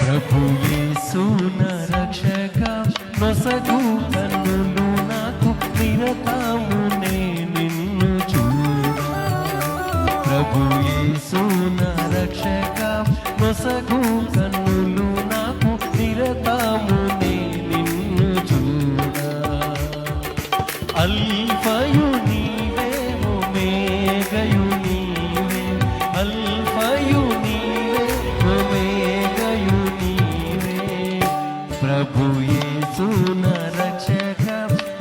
ప్రభు యేసు నా రక్షక నొసగు కన్నులు నాకు నిరతమునే నిన్ను చూడా. ప్రభు యేసు నా రక్షక నొసగు కన్నులు నాకు నిరతమునే నిన్ను చూడా. అల్ఫయు నీవే ఒమేగయు నీవే, అల్ఫయు నీవే ఒమేగయు నీవే. ప్రభు యేసు నా రక్షక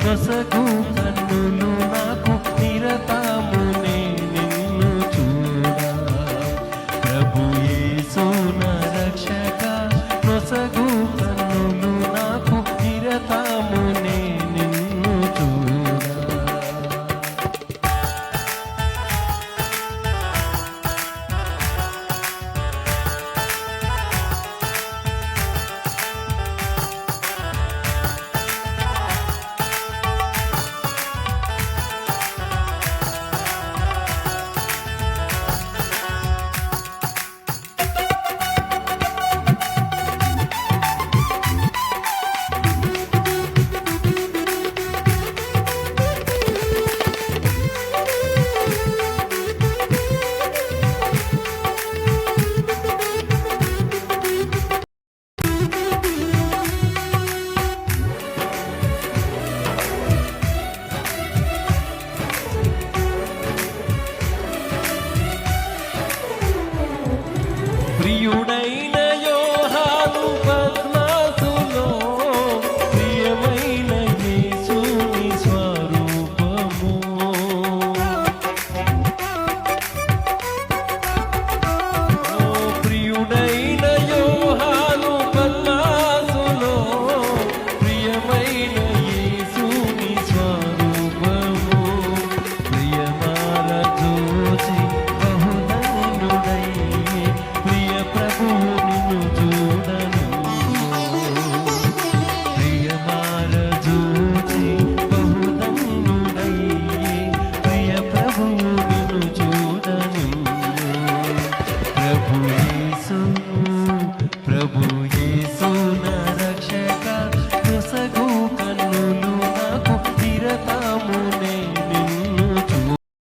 నొసగు కన్నులు నాకు నిరతమునే నిన్ను చూడా. ప్రభు యేసు నా రక్షక నొసగు